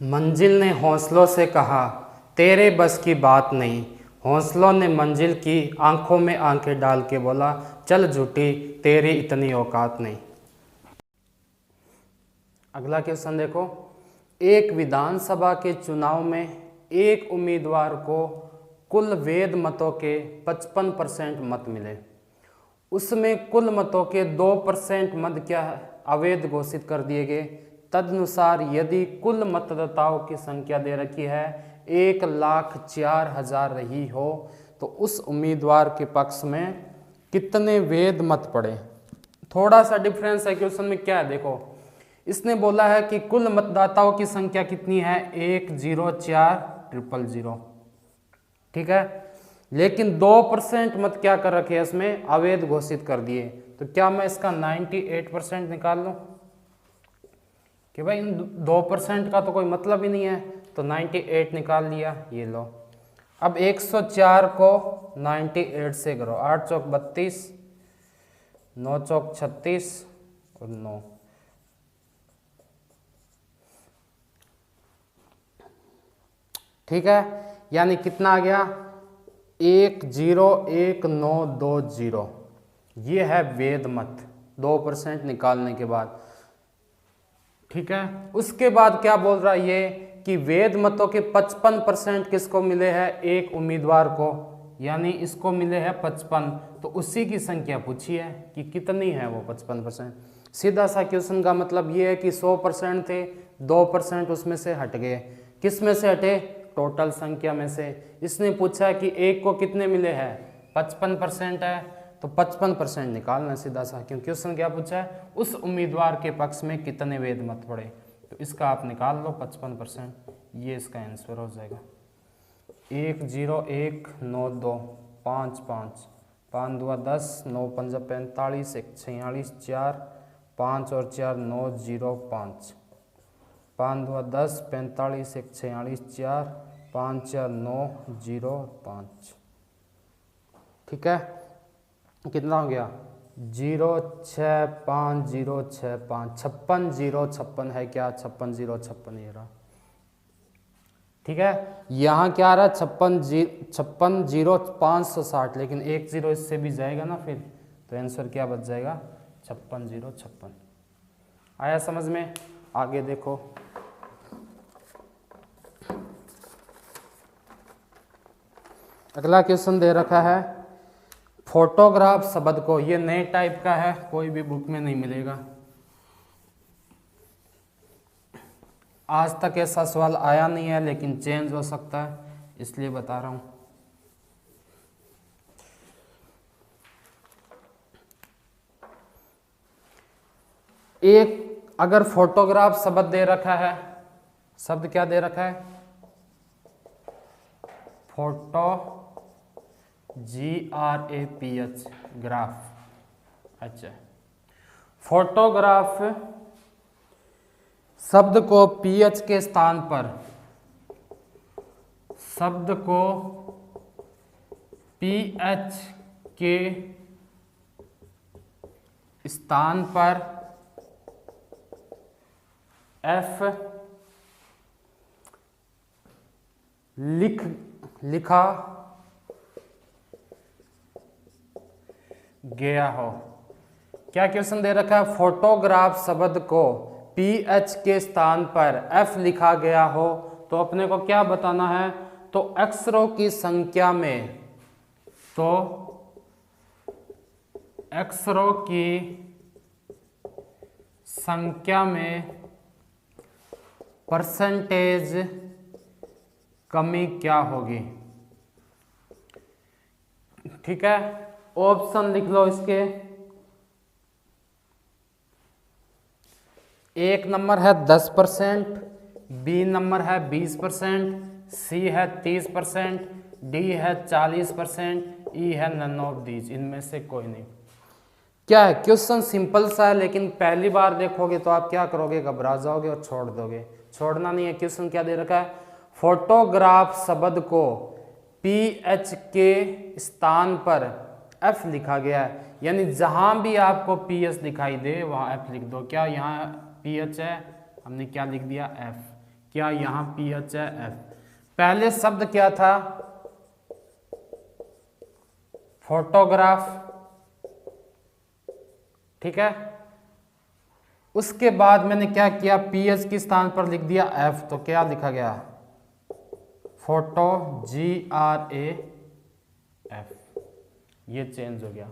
मंजिल ने हौसलों से कहा, तेरे बस की बात नहीं। हौसलों ने मंजिल की आंखों में आंखें डाल के बोला, चल झूठी, तेरी इतनी औकात नहीं। अगला क्वेश्चन देखो। एक विधानसभा के चुनाव में एक उम्मीदवार को कुल वैध मतों के 55% मत मिले। उसमें कुल मतों के 2% मत क्या अवैध घोषित कर दिए गए। तदनुसार यदि कुल मतदाताओं की संख्या दे रखी है 1,04,000 रही हो तो उस उम्मीदवार के पक्ष में कितने वैध मत पड़े। थोड़ा सा डिफरेंस है क्वेश्चन में। क्या है देखो, इसने बोला है कि कुल मतदाताओं की संख्या कितनी है 1,04,000, ठीक है, लेकिन 2% मत क्या कर रखे हैं इसमें अवैध घोषित कर दिए। तो क्या मैं इसका 98% निकाल लूं कि भाई इन 2% का तो कोई मतलब ही नहीं है, तो 98 निकाल लिया, ये लो। अब 104 को 98 से करो, 8 चौक 32, 9 चौक 36 और 9, ठीक है, यानी कितना आ गया 101920। ये है वैध मत 2% निकालने के बाद, ठीक है। उसके बाद क्या बोल रहा है ये कि वैध मतों के 55% किसको मिले हैं, एक उम्मीदवार को, यानी इसको मिले हैं 55। तो उसी की संख्या पूछी है कि कितनी है वो 55%। सीधा सा क्वेश्चन का मतलब ये है कि 100% थे, 2% उसमें से हट गए। किस में से हटे, टोटल संख्या में से। इसने पूछा कि एक को कितने मिले हैं 55% है, तो 55% निकालना सीधा सा, क्योंकि क्वेश्चन क्या पूछा है उस उम्मीदवार के पक्ष में कितने वैध मत पड़े। तो इसका आप निकाल लो 55%, ये इसका आंसर हो जाएगा 10192 5 5 5 2 10 9 5 45 1 46 4 5 और 4 905 5 2 10 45 1 46 4 5 4 905, ठीक है। कितना हो गया 06565 56,056 है क्या, 56,056 ये रहा, ठीक है। यहाँ क्या आ रहा है 56,056,560, लेकिन एक जीरो इससे भी जाएगा ना फिर, तो आंसर क्या बच जाएगा 56,056। आया समझ में। आगे देखो, अगला क्वेश्चन दे रखा है फोटोग्राफ शब्द को, ये नए टाइप का है, कोई भी बुक में नहीं मिलेगा। आज तक ऐसा सवाल आया नहीं है, लेकिन चेंज हो सकता है, इसलिए बता रहा हूं। एक अगर फोटोग्राफ शब्द दे रखा है, शब्द क्या दे रखा है, फोटो GRAPH, ग्राफ। अच्छा, फोटोग्राफ शब्द को PH के स्थान पर, शब्द को PH के स्थान पर F लिखा गया हो। क्या क्वेश्चन दे रखा है, फोटोग्राफ शब्द को PH के स्थान पर F लिखा गया हो, तो अपने को क्या बताना है, तो अक्षरों की संख्या में, तो अक्षरों की संख्या में परसेंटेज कमी क्या होगी, ठीक है। ऑप्शन लिख लो इसके। एक नंबर है 10%, बी नंबर है 20%, सी है 30%, डी है 40%, ई है नन ऑफ दीज, इनमें से कोई नहीं। क्या है क्वेश्चन सिंपल सा है, लेकिन पहली बार देखोगे तो आप क्या करोगे, घबरा जाओगे और छोड़ दोगे। छोड़ना नहीं है। क्वेश्चन क्या दे रखा है, फोटोग्राफ शब्द को PH के स्थान पर F लिखा गया है, यानी जहां भी आपको PS दिखाई दे वहां F लिख दो। क्या यहाँ PH है, हमने क्या लिख दिया F। क्या यहाँ पी एच है एफ। पहले शब्द क्या था, फोटोग्राफ, ठीक है। उसके बाद मैंने क्या किया, पी एच के स्थान पर लिख दिया एफ, तो क्या लिखा गया, फोटो, GRAF, ये चेंज हो गया।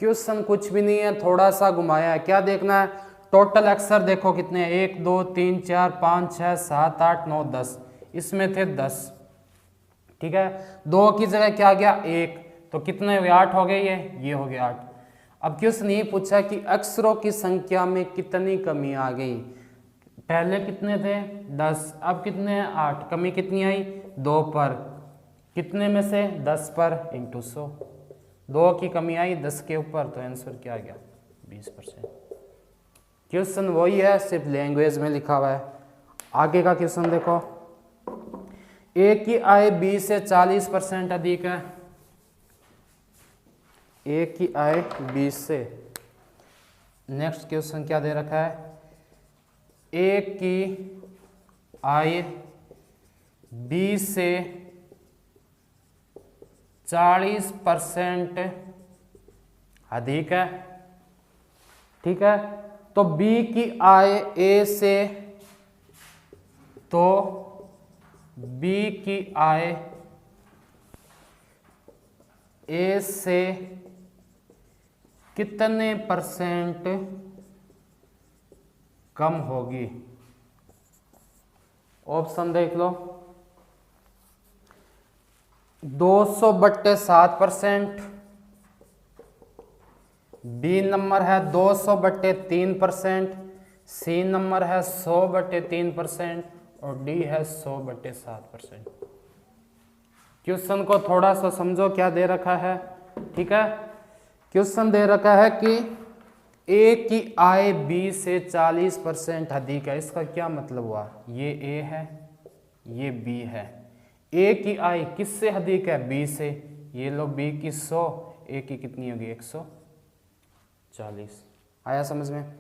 क्वेश्चन कुछ भी नहीं है, थोड़ा सा घुमाया है। क्या देखना है, टोटल अक्षर देखो कितने हैं, 1 2 3 4 5 6 7 8 9 10, इसमें थे 10, ठीक है। 2 की जगह क्या गया 1, तो कितने हो गए 8 हो गए, ये हो गया 8। अब क्वेश्चन ये पूछा कि अक्षरों की संख्या में कितनी कमी आ गई। पहले कितने थे 10, अब कितने हैं 8, कमी कितनी आई 2 पर, कितने में से 10 पर इंटू 100, 2 की कमी आई 10 के ऊपर, तो आंसर क्या आ गया 20%। क्वेश्चन वही है, सिर्फ लैंग्वेज में लिखा हुआ है। आगे का क्वेश्चन देखो, ए की आय बी से 40% अधिक है, ए की आय बी से। नेक्स्ट क्वेश्चन क्या दे रखा है, ए की आय बी से 40% अधिक है, ठीक है। तो बी की आय ए से, तो बी की आय ए से कितने परसेंट कम होगी। ऑप्शन देख लो, 200/7%, बी नंबर है 200/3%, सी नंबर है 100/3% और डी है 100/7%। क्वेश्चन को थोड़ा सा समझो, क्या दे रखा है, ठीक है। क्वेश्चन दे रखा है कि ए की आय बी से 40% अधिक है। इसका क्या मतलब हुआ, ये ए है, ये बी है। ए की आय किससे अधिक है, बी से। ये लो बी की 100, ए की कितनी होगी 140। आया समझ में।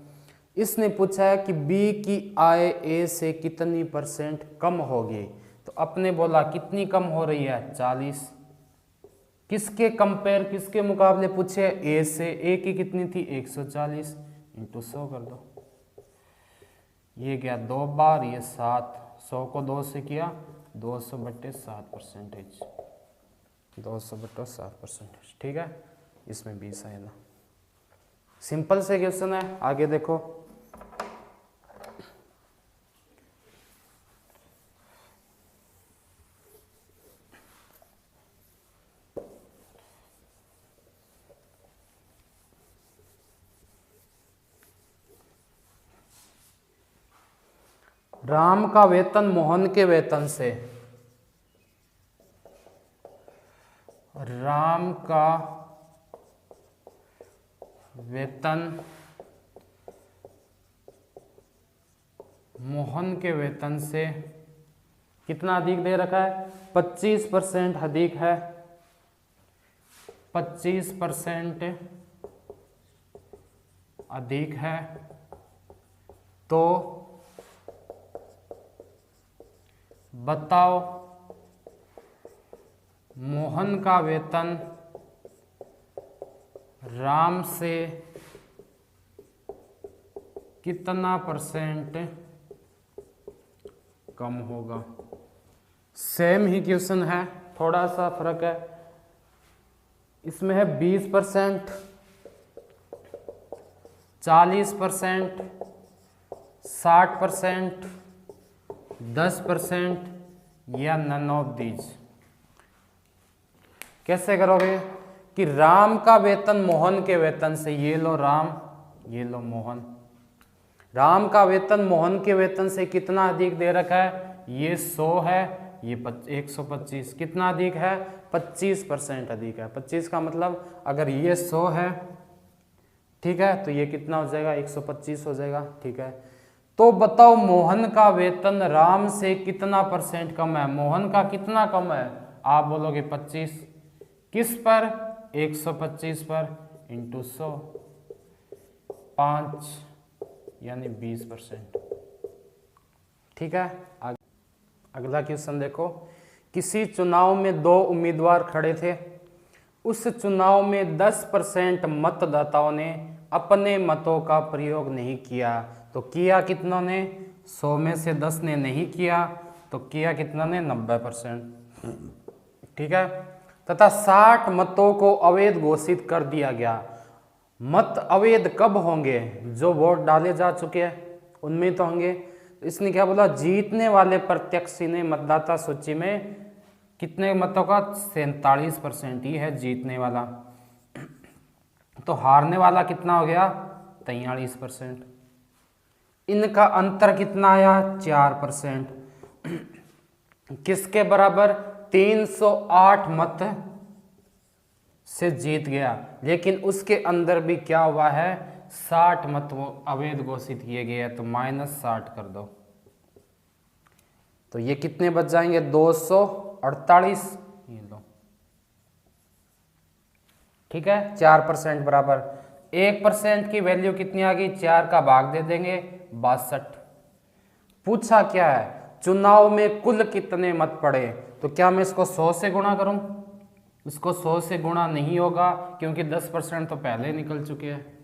इसने पूछा है कि बी की आय ए से कितनी परसेंट कम होगी, तो अपने बोला कितनी कम हो रही है 40। किसके कंपेयर, किसके मुकाबले पूछे, ए से। ए की कितनी थी 140, इंटू 100 कर दो, ये गया 2 बार, ये 7, 100 को 2 से किया 200/7%, 200/7%, ठीक है। इसमें 20 आएगा। सिंपल से क्वेश्चन है। आगे देखो, राम का वेतन मोहन के वेतन से, राम का वेतन मोहन के वेतन से कितना अधिक दे रखा है, 25% अधिक है, 25% अधिक है। तो बताओ मोहन का वेतन राम से कितना % कम होगा। सेम ही क्वेश्चन है, थोड़ा सा फर्क है। इसमें है 20%, 40%, 60%, 10% या नन ऑफ दीज। कैसे करोगे कि राम का वेतन मोहन के वेतन से, ये लो राम, ये लो मोहन। राम का वेतन मोहन के वेतन से कितना अधिक दे रखा है, ये 100 है, ये 125। कितना अधिक है, 25% अधिक है। 25 का मतलब अगर ये 100 है, ठीक है, तो ये कितना हो जाएगा 125 हो जाएगा, ठीक है। तो बताओ मोहन का वेतन राम से कितना % कम है। मोहन का कितना कम है, आप बोलोगे 25। किस पर, 125 पर, इंटू 100, 5 यानी 20%, ठीक है। अगला क्वेश्चन देखो, किसी चुनाव में 2 उम्मीदवार खड़े थे। उस चुनाव में 10% मतदाताओं ने अपने मतों का प्रयोग नहीं किया, तो किया कितनों ने? 100 में से 10 ने नहीं किया, तो किया कितना ने? 90%। ठीक है। तथा 60 मतों को अवैध घोषित कर दिया गया। मत अवैध कब होंगे? जो वोट डाले जा चुके हैं उनमें तो होंगे। इसने क्या बोला? जीतने वाले प्रत्याशी ने मतदाता सूची में कितने मतों का? 47% ही है जीतने वाला। तो हारने वाला कितना हो गया? 43%। इनका अंतर कितना आया? 4%। किसके बराबर? 308 मत से जीत गया, लेकिन उसके अंदर भी क्या हुआ है? 60 मत वो अवैध घोषित किए गए हैं, तो -60 कर दो। तो ये कितने बच जाएंगे? 248। ये लो, ठीक है। 4% बराबर 1% की वैल्यू कितनी आ गई? 4 का भाग दे देंगे, 62। पूछा क्या है? चुनाव में कुल कितने मत पड़े। तो क्या मैं इसको 100 से गुणा करूं? इसको 100 से गुणा नहीं होगा, क्योंकि 10% तो पहले निकल चुके हैं।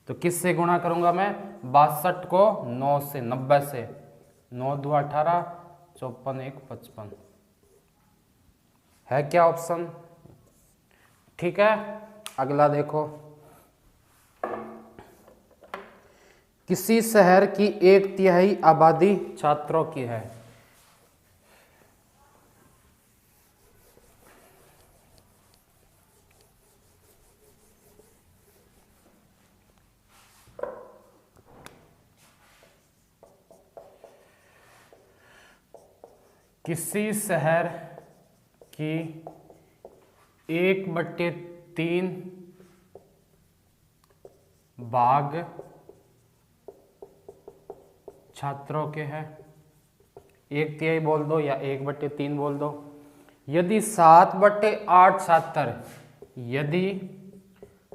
तो किस से गुणा करूंगा मैं? 62 को 9 से, 90 से। 9 2 18, 54 1 55। है क्या ऑप्शन? ठीक है। अगला देखो, किसी शहर की 1/3 आबादी छात्रों की है। किसी शहर की 1/3 भाग छात्रों के हैं। 1/3 बोल दो या 1/3 बोल दो। यदि 7/8 छात्र, यदि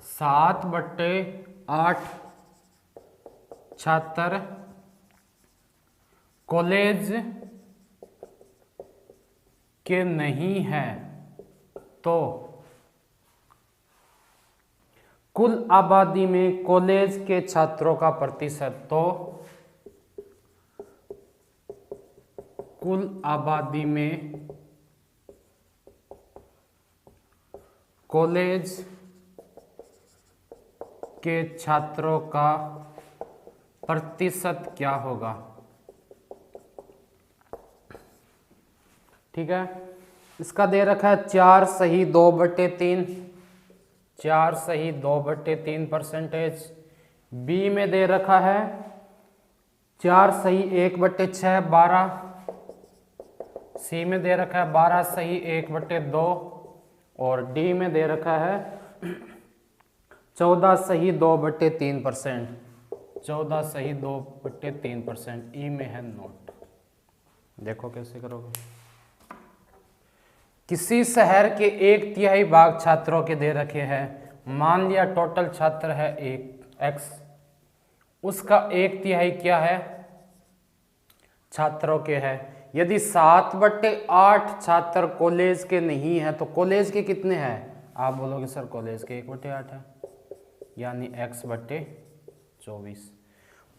7/8 छात्र कॉलेज के नहीं है, तो कुल आबादी में कॉलेज के छात्रों का प्रतिशत, तो कुल आबादी में कॉलेज के छात्रों का प्रतिशत क्या होगा? ठीक है। इसका दे रखा है 4 सही 2/3, 4 सही 2/3%। बी में दे रखा है 4 सही 1/6 12। सी में दे रखा है 12 सही 1/2, और डी में दे रखा है 14 सही 2/3%। 14 सही 2/3%। ई में है नोट। देखो कैसे करोगे। किसी शहर के 1/3 भाग छात्रों के दे रखे हैं। मान लिया टोटल छात्र है 1x, उसका 1/3 क्या है? छात्रों के है। यदि 7/8 छात्र कॉलेज के नहीं है, तो कॉलेज के कितने हैं? आप बोलोगे सर कॉलेज के 1/8 है, यानी x/24।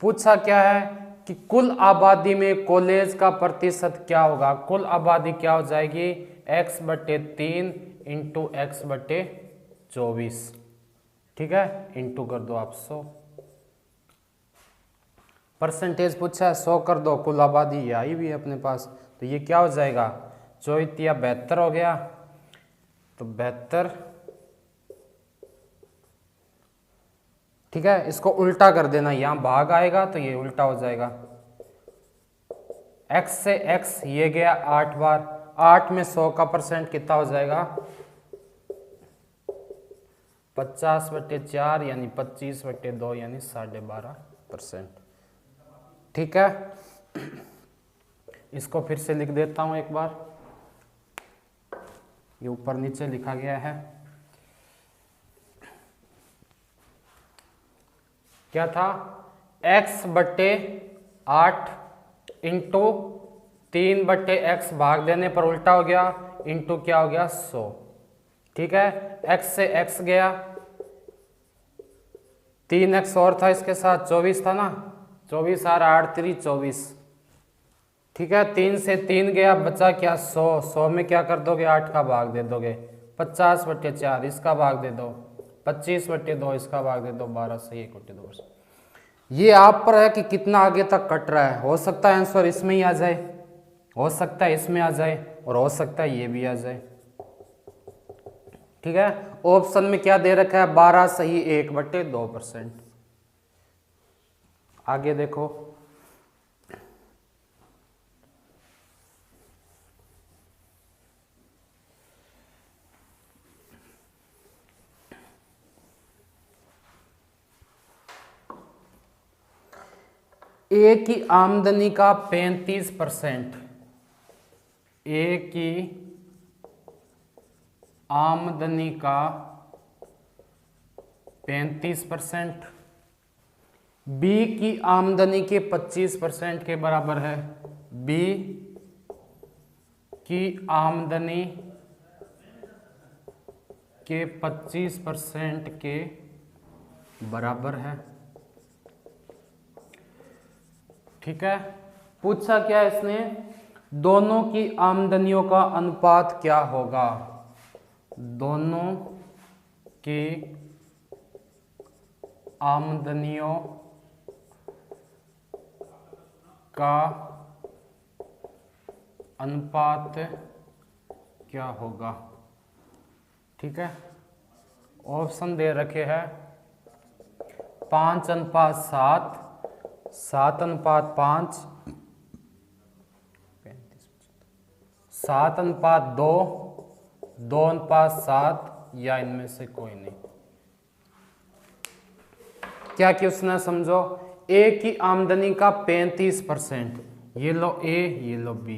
पूछा क्या है कि कुल आबादी में कॉलेज का प्रतिशत क्या होगा? कुल आबादी क्या हो जाएगी? x/3 into x/24। ठीक है, इंटू कर दो आप 100। परसेंटेज पूछा है, 100 कर दो। कुल आबादी आई भी है अपने पास, तो ये क्या हो जाएगा? 24 72 हो गया, तो 72। ठीक है, इसको उल्टा कर देना, यहां भाग आएगा तो ये उल्टा हो जाएगा। x से x ये गया 8 बार, 8 में 100 का परसेंट कितना हो जाएगा? 50/4 यानी 25/2 यानी 12.5%। ठीक है, इसको फिर से लिख देता हूं एक बार। ये ऊपर नीचे लिखा गया है। क्या था? x/8 इंटू 3/x भाग देने पर उल्टा हो गया, इंटू क्या हो गया 100। ठीक है, x से x गया, 3x और था इसके साथ 24 था ना, 24 आ रहा 8 3 24। ठीक है, 3 से 3 गया, बचा क्या 100। 100 में क्या कर दोगे, 8 का भाग दे दोगे, 50/4 इसका भाग दे दो, 25/2 इसका भाग दे दो, 12 से 1/2। ये आप पर है कि कितना आगे तक कट रहा है। हो सकता है आंसर इसमें ही आ जाए, हो सकता है इसमें आ जाए, और हो सकता है ये भी आ जाए। ठीक है, ऑप्शन में क्या दे रखा है, 12 सही 1/2%। आगे देखो, ए की आमदनी का 35%, ए की आमदनी का 35% बी की आमदनी के 25% के बराबर है। बी की आमदनी के 25% के बराबर है। ठीक है, पूछा क्या इसने, दोनों की आमदनियों का अनुपात क्या होगा। दोनों की आमदनियों का अनुपात क्या होगा। ठीक है, ऑप्शन दे रखे हैं 5:7, 7:5, 7:2, 2:7 या इनमें से कोई नहीं। क्या क्वेश्चन है समझो, ए की आमदनी का 35%, ये लो ए, ये लो बी।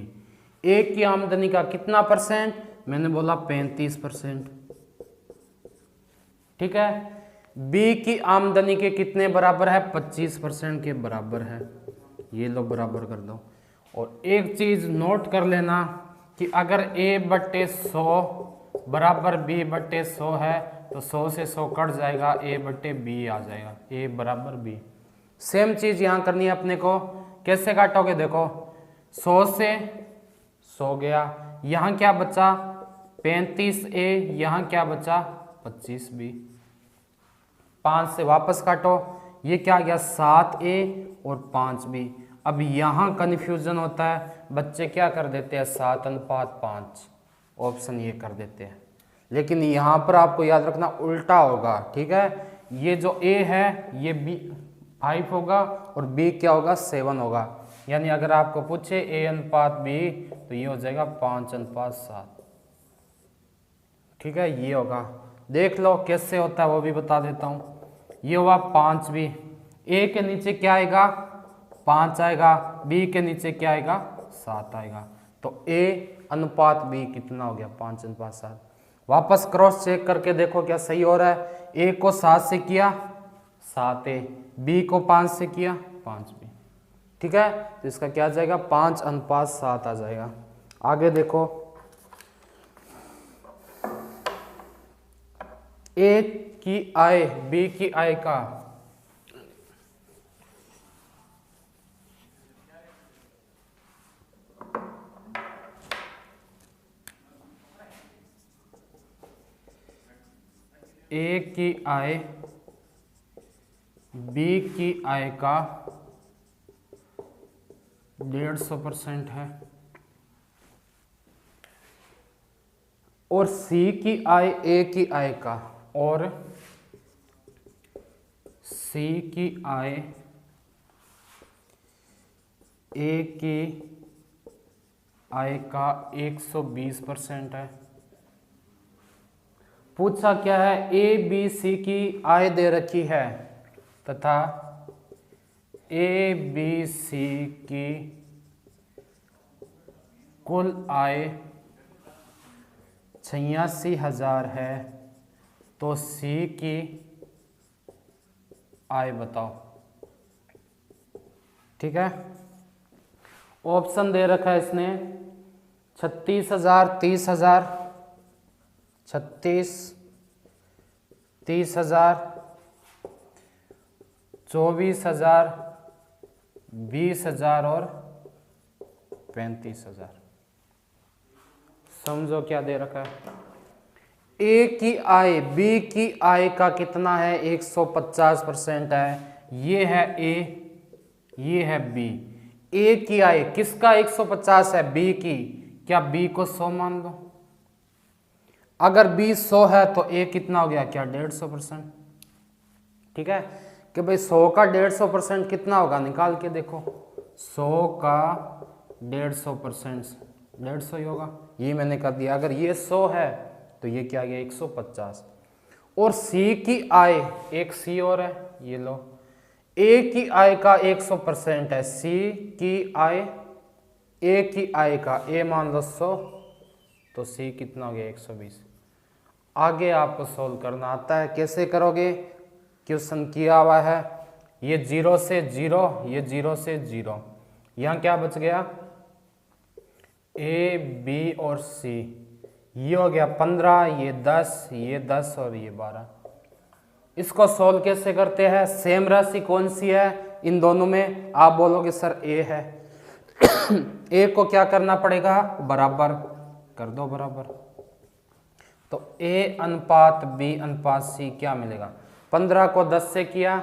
ए की आमदनी का कितना परसेंट, मैंने बोला 35%। ठीक है, बी की आमदनी के कितने बराबर है, 25% के बराबर है। ये लो बराबर कर दो। और एक चीज नोट कर लेना कि अगर a/100 बराबर b/100 है तो 100 से 100 कट जाएगा, a/b आ जाएगा, a बराबर b। सेम चीज यहां करनी है अपने को। कैसे काटोगे, देखो 100 से 100 गया, यहां क्या बचा 35a, यहां क्या बचा 25b। 5 से वापस काटो, ये क्या गया 7a और 5b। अब यहाँ कन्फ्यूजन होता है, बच्चे क्या कर देते हैं 7:5, ऑप्शन ये कर देते हैं। लेकिन यहाँ पर आपको याद रखना उल्टा होगा। ठीक है, ये जो a है ये b 5 होगा और b क्या होगा 7 होगा। यानी अगर आपको पूछे a/b तो ये हो जाएगा 5:7। ठीक है, ये होगा। देख लो कैसे होता है वो भी बता देता हूँ। ये हुआ 5b, a के नीचे क्या आएगा 5 आएगा, b के नीचे क्या आएगा 7 आएगा। तो a/b कितना हो गया 5:7। वापस क्रॉस चेक करके देखो क्या सही हो रहा है। a को 7 से किया 7a, b को 5 से किया 5b। ठीक है, तो इसका क्या आ जाएगा 5:7 आ जाएगा। आगे देखो, ए की आय बी की आय का ए की आय बी की आय का 150% है और सी की आय ए की आय का, और सी की आय ए की आय का 120% है। पूछा क्या है, ए बी सी की आय दे रखी है तथा ए बी सी की कुल आय 86,000 है, तो सी की आय बताओ। ठीक है, ऑप्शन दे रखा है इसने 36,000, 30,000, 36, 30,000, 24,000, 20,000 और 35,000। समझो क्या दे रखा है। ए की आय बी की आय का कितना है, 150% है। ये है ए, ये है बी। ए की आय किसका 150 है, बी की। क्या बी को 100 मान लो। अगर बी 100 है तो ए कितना हो गया, क्या 150%। ठीक है कि भाई 100 का 150% कितना होगा, निकाल के देखो। 100 का 150% 150 ही होगा, ये मैंने कर दिया। अगर ये 100 है तो ये क्या गया 150। और सी की आय, एक सी और है, ये लो। ए की आय का 100% है, सी की आय, ए की आय का, ए मान लो 100 तो सी कितना हो गया 120। आगे आपको सोल्व करना आता है, कैसे करोगे, क्वेश्चन किया हुआ है। ये 0 से 0, ये 0 से 0, यहाँ क्या बच गया, ए बी और सी। ये हो गया 15, ये 10, ये 10 और ये 12। इसको सोल्व कैसे करते हैं, सेम राशि कौन सी है इन दोनों में, आप बोलोगे सर ए है। ए को क्या करना पड़ेगा, बराबर कर दो बराबर। तो ए अनुपात बी अनुपात सी क्या मिलेगा, 15 को 10 से किया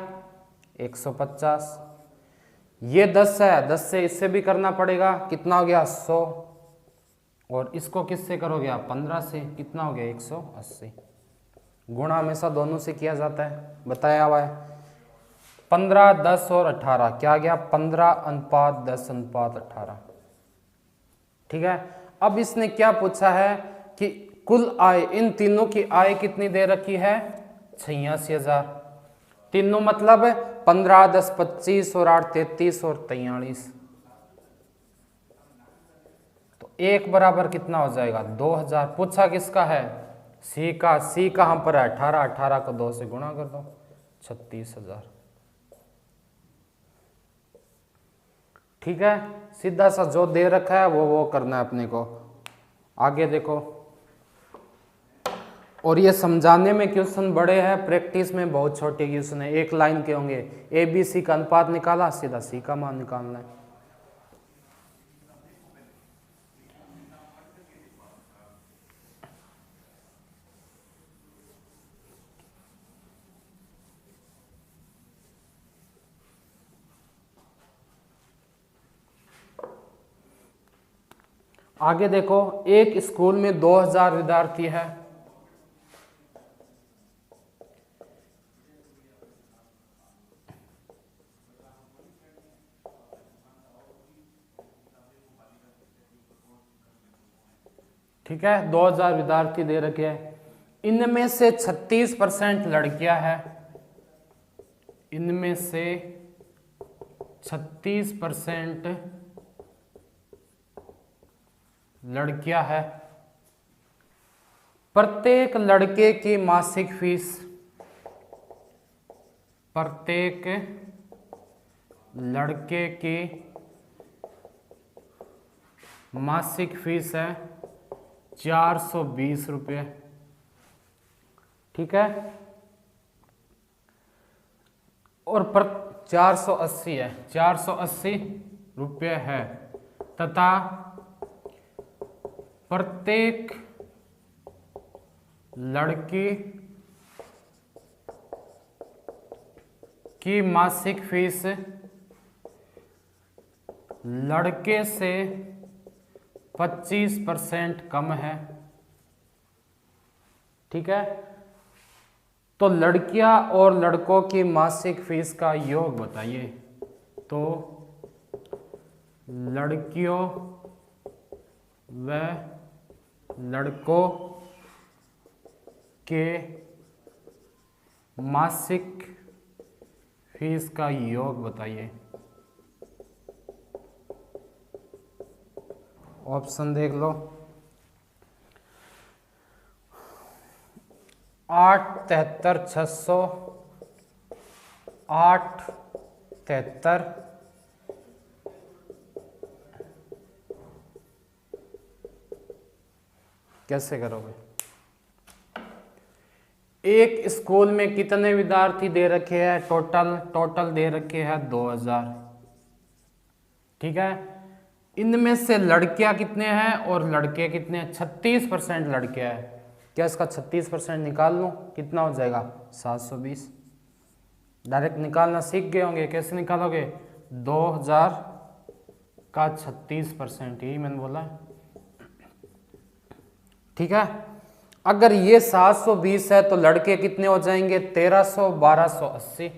150, ये 10 है, 10 से इससे भी करना पड़ेगा, कितना हो गया 100, और इसको किससे करोगे आप, 15 से, कितना हो गया 180। गुणा हमेशा दोनों से किया जाता है, बताया हुआ है। 15, 10 और 18 क्या गया, 15 अनुपात 10 अनुपात 18। ठीक है, अब इसने क्या पूछा है कि कुल आय, इन तीनों की आय कितनी दे रखी है, 86,000। तीनों मतलब 15, 10, 25 और 8, 33 और 43। तो एक बराबर कितना हो जाएगा 2000। पूछा किसका है, सी का। सी कहां पर है, 18, 18 को 2 से गुणा कर दो, 36,000। ठीक है, सीधा सा जो दे रखा है वो करना है अपने को। आगे देखो, और ये समझाने में क्वेश्चन बड़े हैं, प्रैक्टिस में बहुत छोटे क्वेश्चन है, एक लाइन के होंगे। ए बी सी का अनुपात निकाला, सीधा सी का मान निकालना है। आगे देखो, एक स्कूल में 2000 विद्यार्थी है। ठीक है, 2000 विद्यार्थी दे रखे हैं। इनमें से 36% लड़कियां हैं। इनमें से 36% लड़कियां हैं। प्रत्येक लड़के की मासिक फीस, प्रत्येक लड़के की मासिक फीस है 420 रुपये। ठीक है, और 480 है, 480 रुपये है, तथा प्रत्येक लड़की की मासिक फीस लड़के से 25% कम है। ठीक है, तो लड़कियां और लड़कों की मासिक फीस का योग बताइए। तो लड़कियों व लड़कों के मासिक फीस का योग बताइए। ऑप्शन देख लो, 8 73 600, 8 73 कैसे करोगे? एक स्कूल में कितने विद्यार्थी दे रखे हैं? टोटल दे रखे हैं 2000। ठीक है, इनमें से लड़कियां कितने हैं और लड़के कितने हैं? 36% लड़कियां हैं। क्या इसका 36% निकाल लूं? कितना हो जाएगा? 720। डायरेक्ट निकालना सीख गए होंगे, कैसे निकालोगे? 2000 का 36%, यही मैंने बोला। ठीक है, अगर ये 720 है तो लड़के कितने हो जाएंगे? 1300, 1280।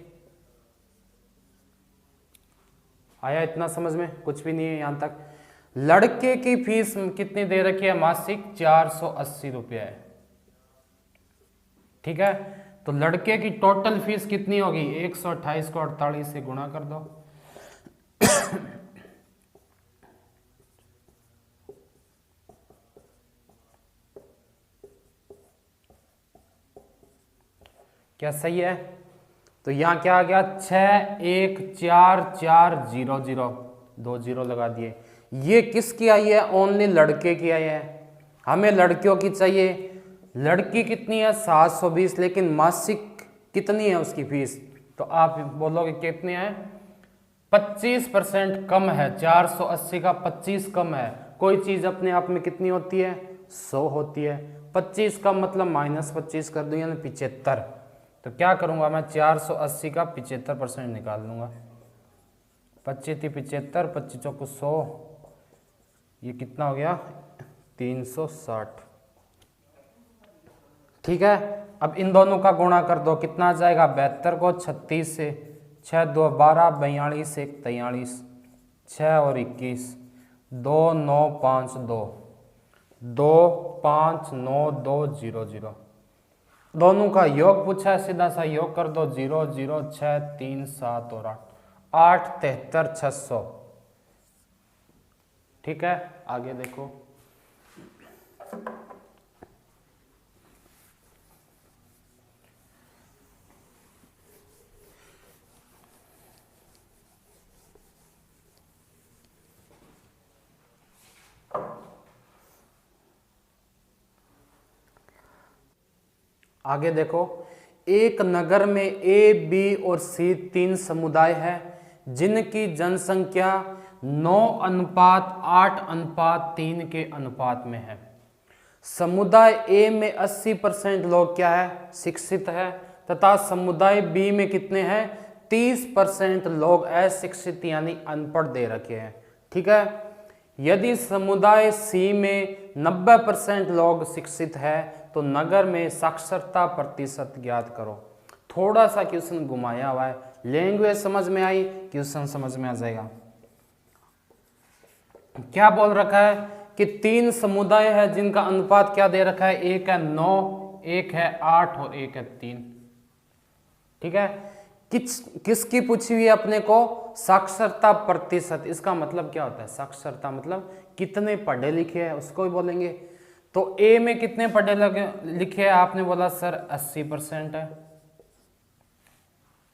आया इतना समझ में? कुछ भी नहीं है यहां तक। लड़के की फीस कितनी दे रखी है? मासिक 480 रुपया है। ठीक है, तो लड़के की टोटल फीस कितनी होगी? 128 को 48 से गुणा कर दो। क्या सही है? तो यहां क्या आ गया? 614400, 2 जीरो लगा दिए। ये किसकी आई है? ओनली लड़के की आई है। हमें लड़कियों की चाहिए। लड़की कितनी है? 720, लेकिन मासिक कितनी है उसकी फीस? तो आप बोलोगे कितनी है? 25% कम है। 480 का 25 कम है। कोई चीज अपने आप में कितनी होती है? 100 होती है। 25 का मतलब -25 कर दूं, यानी 75। तो क्या करूंगा मैं? 480 का 75% निकाल लूंगा। 25 थी 75, 25 चौको 100, ये कितना हो गया? 360। ठीक है, अब इन दोनों का गुणा कर दो, कितना आ जाएगा? 72 को 36 से, 6 2 12, 42 1 43, 6 और 21, 2 9 5 2, 2 5 9 2 0 0। दोनों का योग पूछा है, सीधा सा योग कर दो। 0 0 6 3 7 और 8 73 600। ठीक है, आगे देखो। आगे देखो, एक नगर में ए, बी और सी 3 समुदाय है जिनकी जनसंख्या 9:8:3 के अनुपात में है। समुदाय ए में 80% लोग क्या है? शिक्षित है, तथा समुदाय बी में कितने हैं? 30% लोग अशिक्षित यानी अनपढ़ दे रखे हैं। ठीक है, यदि समुदाय सी में 90% लोग शिक्षित है तो नगर में साक्षरता प्रतिशत ज्ञात करो। थोड़ा सा क्वेश्चन घुमाया हुआ है, लैंग्वेज समझ में आई, क्वेश्चन समझ में आ जाएगा। क्या बोल रखा है कि 3 समुदाय है जिनका अनुपात क्या दे रखा है? एक है 9, एक है 8 और एक है 3। ठीक है, किसकी पूछी हुई है अपने को? साक्षरता प्रतिशत। इसका मतलब क्या होता है? साक्षरता मतलब कितने पढ़े लिखे हैं उसको ही बोलेंगे। तो ए में कितने पढ़े लिखे हैं? आपने बोला सर 80% है।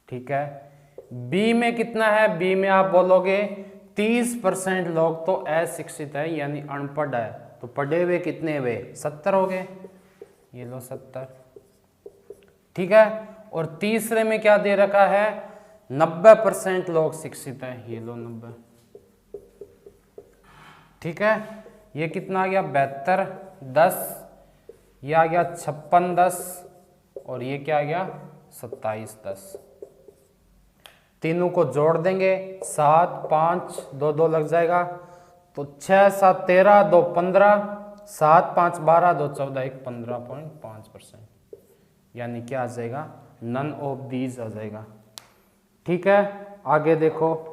ठीक है, बी में कितना है? बी में आप बोलोगे 30% लोग तो अशिक्षित है यानी अनपढ़ है। तो पढ़े हुए कितने हुए? 70 हो गए। ये लो 70। ठीक है, और तीसरे में क्या दे रखा है? 90% लोग शिक्षित है। ये लो 90। ठीक है, ये कितना आ गया? 72 10, ये आ गया 56 10, और ये क्या आ गया? 27 10। तीनों को जोड़ देंगे, 7 5 2 2 लग जाएगा, तो 6 7 13 2 15, 7 5 12 2 14, 1 15.5%, यानी क्या आ जाएगा? नन ऑफ दीज आ जाएगा। ठीक है, आगे देखो।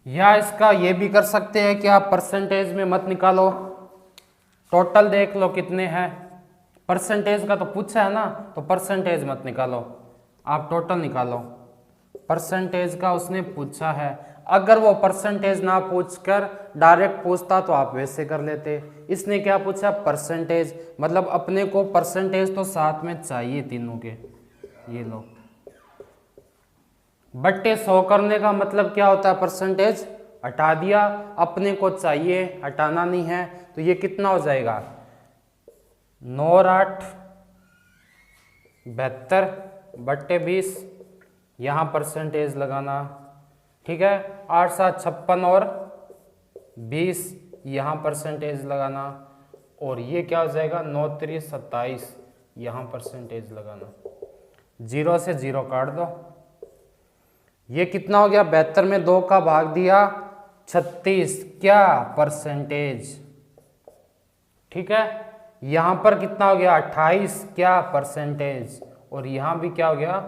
या इसका ये भी कर सकते हैं कि आप परसेंटेज में मत निकालो, टोटल देख लो कितने हैं। परसेंटेज का तो पूछा है ना, तो परसेंटेज मत निकालो, आप टोटल निकालो। परसेंटेज का उसने पूछा है, अगर वो परसेंटेज ना पूछकर डायरेक्ट पूछता तो आप वैसे कर लेते। इसने क्या पूछा? परसेंटेज, मतलब अपने को परसेंटेज तो साथ में चाहिए तीनों के। ये लो, बट्टे 100 करने का मतलब क्या होता है? परसेंटेज हटा दिया, अपने को चाहिए हटाना नहीं है, तो ये कितना हो जाएगा 9 और 8 72 बट्टे 20, यहाँ परसेंटेज लगाना, ठीक है। 8 7 56 और 20, यहाँ परसेंटेज लगाना, और ये क्या हो जाएगा 9 3 27, यहाँ परसेंटेज लगाना, 0 से 0 काट दो। ये कितना हो गया 72 में 2 का भाग दिया 36, क्या परसेंटेज, ठीक है। यहां पर कितना हो गया 28, क्या परसेंटेज, और यहां भी क्या हो गया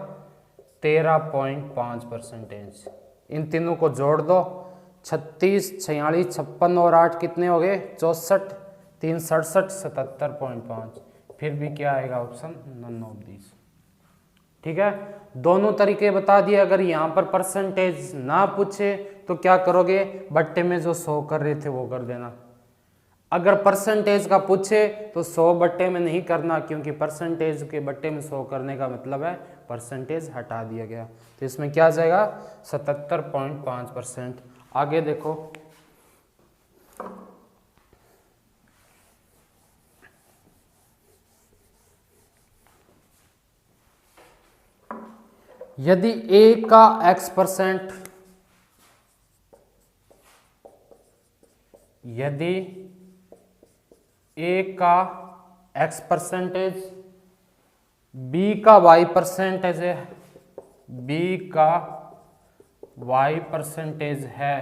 13.5 परसेंटेज। इन तीनों को जोड़ दो, 36 46 56 और 8 कितने हो गए 64, 3 67 77.5, फिर भी क्या आएगा ऑप्शन नन ऑफ दिस, ठीक है। दोनों तरीके बता दिए। अगर यहाँ पर परसेंटेज ना पूछे तो क्या करोगे, बट्टे में जो 100 कर रहे थे वो कर देना। अगर परसेंटेज का पूछे तो 100 बट्टे में नहीं करना, क्योंकि परसेंटेज के बट्टे में 100 करने का मतलब है परसेंटेज हटा दिया गया। तो इसमें क्या आ जाएगा 77.5%। आगे देखो, यदि a का x%, यदि a का x%, b का y% है, b का y% है,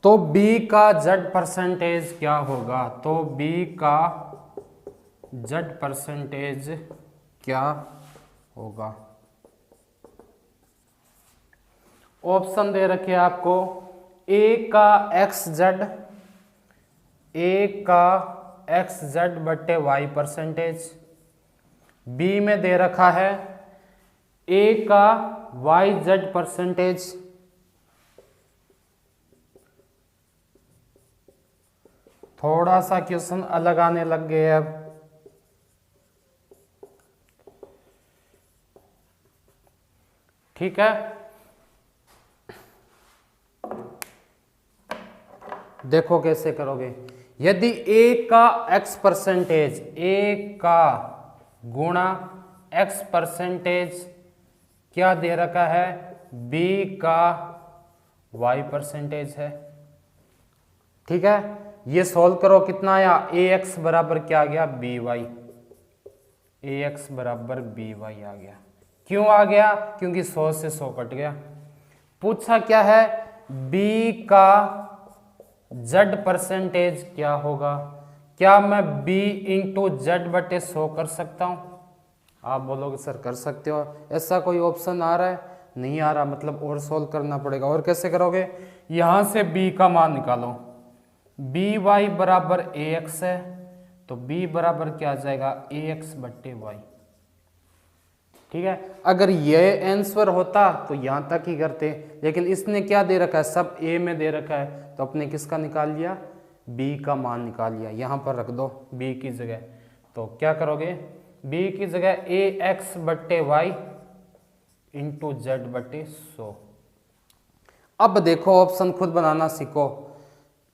तो b का z% क्या होगा, तो b का z% क्या होगा। ऑप्शन दे रखे आपको, a का xz बट्टे y%, b में दे रखा है a का yz%, थोड़ा सा क्वेश्चन अलग आने लग गए अब, ठीक है। देखो कैसे करोगे, यदि a का x%, a का गुणा x% क्या दे रखा है, b का y% है, ठीक है। ये सॉल्व करो, कितना आया ax बराबर क्या आ गया by, ax बराबर by आ गया। क्यों आ गया, क्योंकि 100 से 100 कट गया। पूछा क्या है b का z% क्या होगा, क्या मैं b इंटू जेड बटे 100 कर सकता हूं। आप बोलोगे सर कर सकते हो, ऐसा कोई ऑप्शन आ रहा है, नहीं आ रहा, मतलब और सोल्व करना पड़ेगा। और कैसे करोगे, यहां से b का मान निकालो, by बराबर ax है, तो b बराबर क्या आ जाएगा ax बट्टे y, ठीक है। अगर ये आंसर होता तो यहां तक ही करते, लेकिन इसने क्या दे रखा है, सब a में दे रखा है, तो अपने किसका निकाल लिया, b का मान निकाल लिया, यहां पर रख दो b की जगह। तो क्या करोगे, b की जगह ax बट्टे y इंटू जेड बट्टे 100। अब देखो ऑप्शन खुद बनाना सीखो,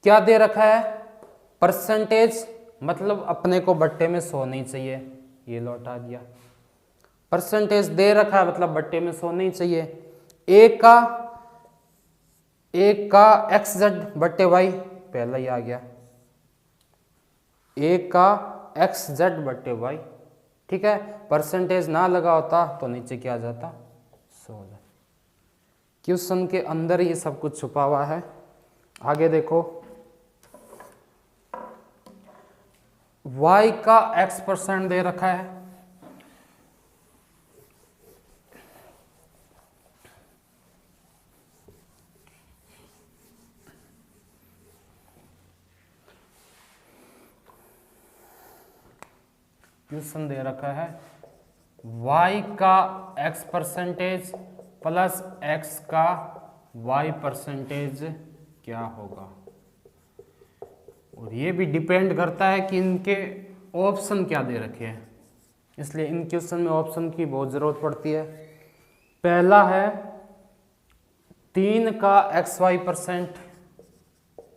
क्या दे रखा है परसेंटेज, मतलब अपने को बट्टे में 100 नहीं चाहिए, ये लौटा दिया। परसेंटेज दे रखा है मतलब बट्टे में 100 नहीं चाहिए। a का xz बट्टे y पहला ही आ गया, a का xz बट्टे y, ठीक है। परसेंटेज ना लगा होता तो नीचे क्या आ जाता 100। क्वेश्चन के अंदर ही सब कुछ छुपा हुआ है। आगे देखो, y का x% दे रखा है, क्वेश्चन दे रखा है y का x% प्लस x का y% क्या होगा। और ये भी डिपेंड करता है कि इनके ऑप्शन क्या दे रखे हैं, इसलिए इन क्वेश्चन में ऑप्शन की बहुत ज़रूरत पड़ती है। पहला है 3 का XY%,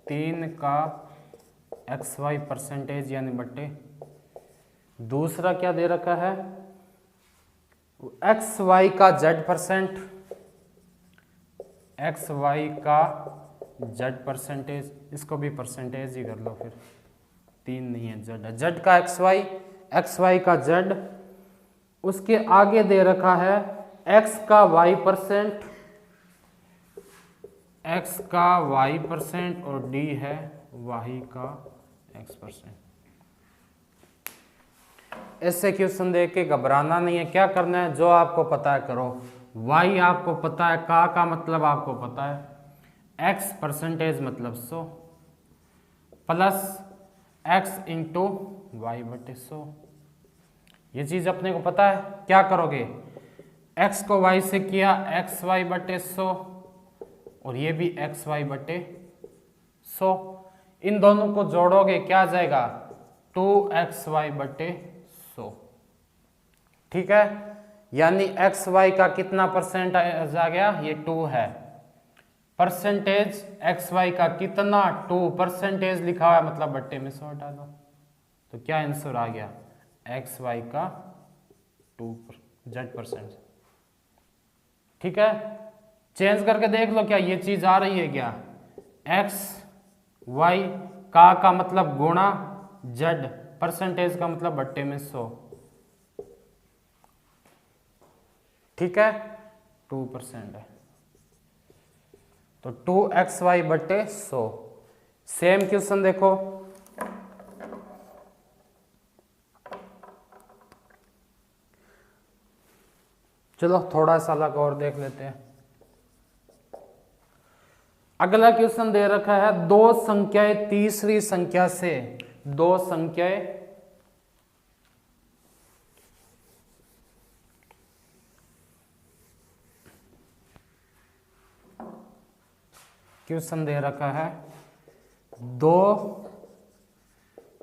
3 का XY परसेंटेज यानी बट्टे। दूसरा क्या दे रखा है, XY का Z%, XY का Z परसेंटेज, इसको भी परसेंटेज ही कर लो फिर, 3 नहीं है, Z है, Z का XY, XY का Z। उसके आगे दे रखा है X का Y%, X का Y% और D है Y का X%। ऐसे क्वेश्चन देख के घबराना नहीं है, क्या करना है, जो आपको पता है करो। Y आपको पता है, का मतलब आपको पता है, X परसेंटेज मतलब 100 प्लस X इंटू Y बटे 100। ये चीज अपने को पता है, क्या करोगे, X को Y से किया XY बटे 100 और ये भी XY बटे 100, इन दोनों को जोड़ोगे क्या आ जाएगा, 2XY बटे 100। ठीक है, यानी XY का कितना परसेंट आ गया, ये 2 है। परसेंटेज XY का कितना, 2 परसेंटेज लिखा हुआ है मतलब बट्टे में 100 हटा दो, तो क्या आंसर आ गया, XY का 2 Z%। ठीक है, चेंज करके देख लो क्या ये चीज आ रही है क्या, XY का मतलब गुणा Z, परसेंटेज का मतलब बट्टे में 100। ठीक है, 2% है तो 2XY बटे 100। सेम क्वेश्चन देखो, चलो थोड़ा सा अलग और देख लेते हैं। अगला क्वेश्चन दे रखा है, दो संख्याएं तीसरी संख्या से, दो संख्याएं क्वेश्चन दे रखा है, दो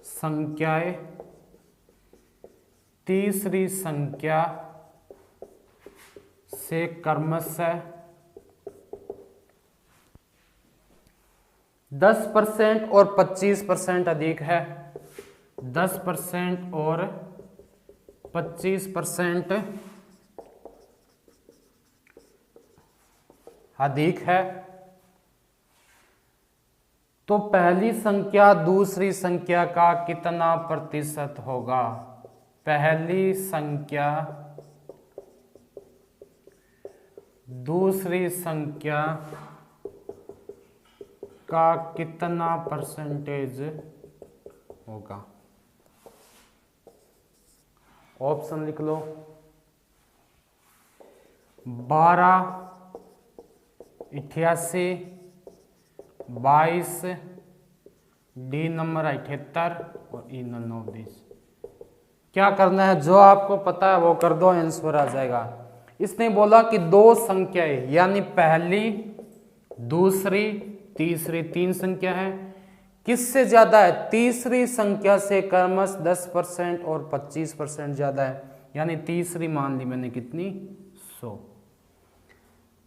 संख्याएं तीसरी संख्या से क्रमशः 10% और 25% अधिक है, 10% और 25% अधिक है, तो पहली संख्या दूसरी संख्या का कितना प्रतिशत होगा। पहली संख्या दूसरी संख्या का कितना परसेंटेज होगा। ऑप्शन लिख लो, 12, 88, 22, डी नंबर 78 और ई नंबर 20। क्या करना है, जो आपको पता है वो कर दो, आंसर आ जाएगा। इसने बोला कि दो संख्याएं यानी पहली दूसरी तीसरी, 3 संख्या है, किससे ज्यादा है, तीसरी संख्या से क्रमशः 10% और 25% ज्यादा है, यानी तीसरी मान ली मैंने कितनी, 100।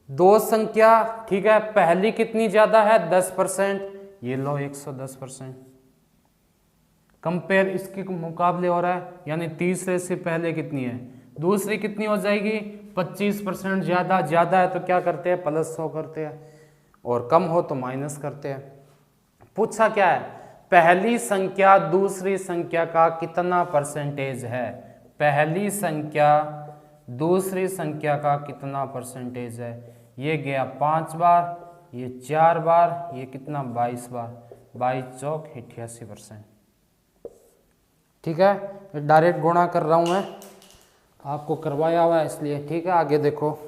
दो संख्या, ठीक है, पहली कितनी ज्यादा है, 10%, ये लो 110%। कंपेयर इसके मुकाबले हो रहा है, यानी तीसरे से पहले कितनी है, दूसरी कितनी हो जाएगी, 25% ज्यादा। ज्यादा है तो क्या करते हैं, +100 करते हैं, और कम हो तो माइनस करते हैं। पूछा क्या है, पहली संख्या दूसरी संख्या का कितना परसेंटेज है, पहली संख्या दूसरी संख्या का कितना परसेंटेज है। ये गया 5 बार, ये 4 बार, ये कितना 22 बार, 22 चौक 88%। ठीक है, डायरेक्ट गुणा कर रहा हूं मैं, आपको करवाया हुआ है इसलिए। ठीक है, आगे देखो,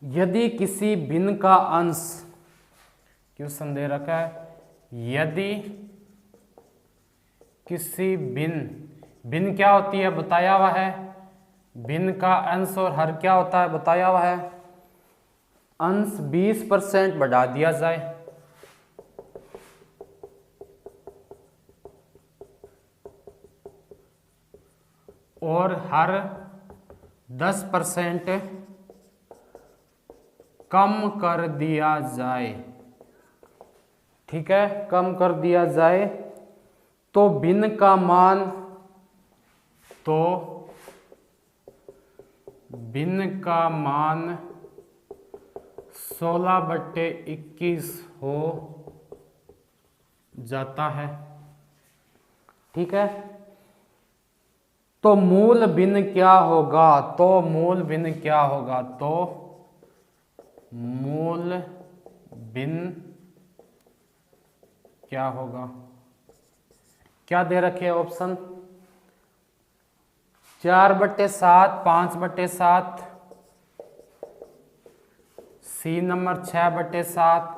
यदि किसी भिन्न का अंश, क्वेश्चन दे रखा है, यदि किसी भिन्न भिन्न क्या होती है बताया हुआ है, भिन्न का अंश और हर क्या होता है बताया हुआ है। अंश 20% बढ़ा दिया जाए, और हर 10% कम कर दिया जाए। ठीक है, कम कर दिया जाए तो भिन्न का मान, तो भिन्न का मान 16/21 हो जाता है। ठीक है, तो मूल भिन्न क्या होगा, तो मूल भिन्न क्या होगा, तो मूल भिन्न क्या होगा, क्या दे रखे हैं option, 4/7, 5/7, C number 6/7,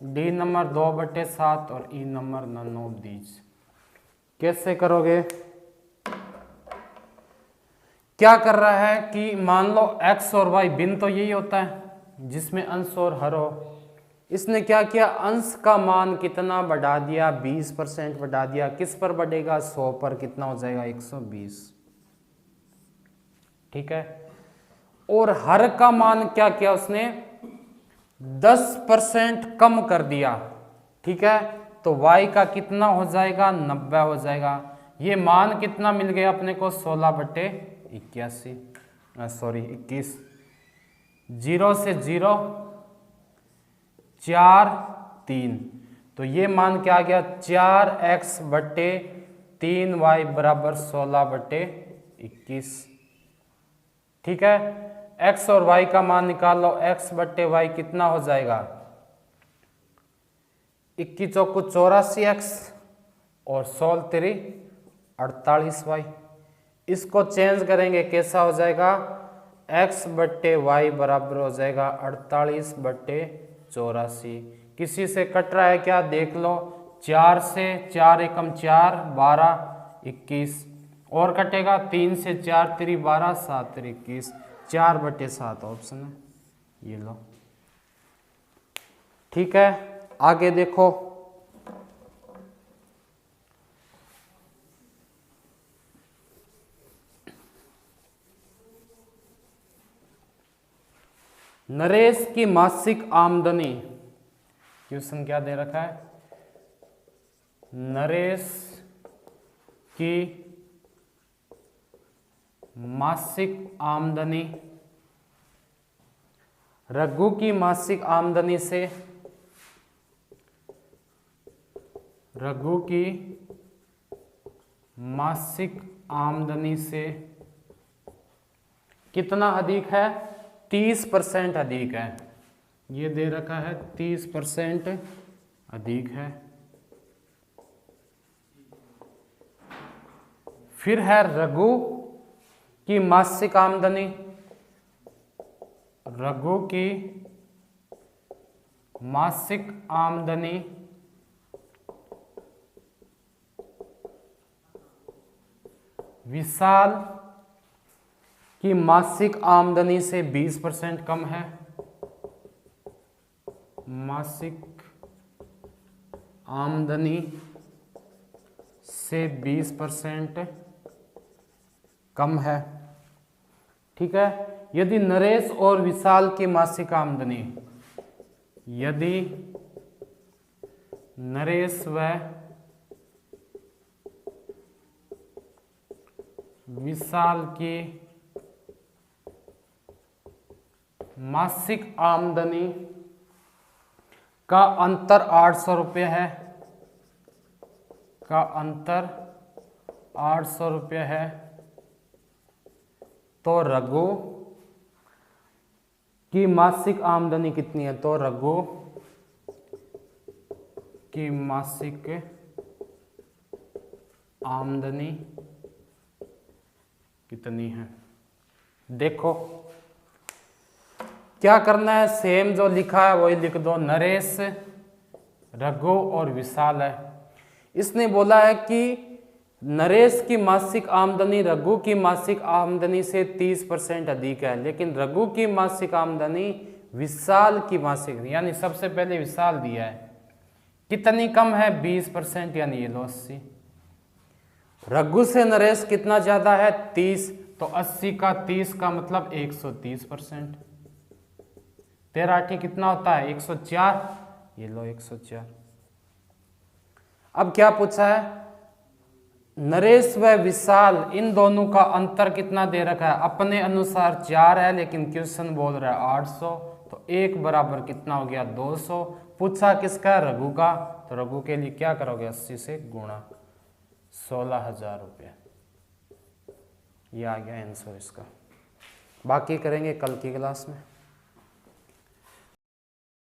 D number 2/7 और E number none of these. कैसे करोगे, क्या कर रहा है कि मान लो x और y भिन्न तो यही होता है जिसमें अंश और हर हो। इसने क्या किया, अंश का मान कितना बढ़ा दिया, 20% बढ़ा दिया। किस पर बढ़ेगा, 100 पर, कितना हो जाएगा 120। ठीक है, और हर का मान क्या किया उसने, 10% कम कर दिया। ठीक है, तो y का कितना हो जाएगा, 90 हो जाएगा। ये मान कितना मिल गया अपने को, 16/81, सॉरी 21। 0 से 0 4 3, तो ये मान क्या आ गया, 4x/3y बराबर 16/21। ठीक है, x और y का मान निकाल लो, x/y कितना हो जाएगा, 21 चौको 84x और 16 3 48y। इसको चेंज करेंगे, कैसा हो जाएगा, x/y बराबर हो जाएगा 48/84। किसी से कट रहा है क्या, देख लो, 4 से 4 एकम 4 12 21, और कटेगा 3 से 4 3 12 7 21, 4/7 ऑप्शन है, ये लो। ठीक है, आगे देखो, नरेश की मासिक आमदनी, क्वेश्चन क्या दे रखा है, नरेश की मासिक आमदनी रघु की मासिक आमदनी से, रघु की मासिक आमदनी से कितना अधिक है, 30% अधिक है। ये दे रखा है 30% अधिक है। फिर है रघु की मासिक आमदनी, रघु की मासिक आमदनी विशाल की मासिक आमदनी से 20% कम है, मासिक आमदनी से 20% कम है। ठीक है, यदि नरेश और विशाल की मासिक आमदनी, यदि नरेश व विशाल की मासिक आमदनी का अंतर 800 रुपये है, का अंतर 800 रुपये है, तो रघु की मासिक आमदनी कितनी है, तो रघु की मासिक आमदनी कितनी है। देखो क्या करना है, सेम जो लिखा है वही लिख दो, नरेश, रघु और विशाल है। इसने बोला है कि नरेश की मासिक आमदनी रघु की मासिक आमदनी से 30% अधिक है, लेकिन रघु की मासिक आमदनी विशाल की मासिक, यानी सबसे पहले विशाल दिया है, कितनी कम है 20%, यानी ये लो 80। रघु से नरेश कितना ज्यादा है 30, तो 80 का 30 का मतलब 130%। 13 कितना होता है 104, ये लो 104। अब क्या पूछा है, नरेश व विशाल इन दोनों का अंतर कितना दे रखा है, अपने अनुसार 4 है, लेकिन क्वेश्चन बोल रहा है 800, तो 1 बराबर कितना हो गया 200। पूछा किसका, रघु का, तो रघु के लिए क्या करोगे 80 से गुणा, 16,000 रुपये। ये आ गया आंसर इसका। बाकी करेंगे कल की क्लास में।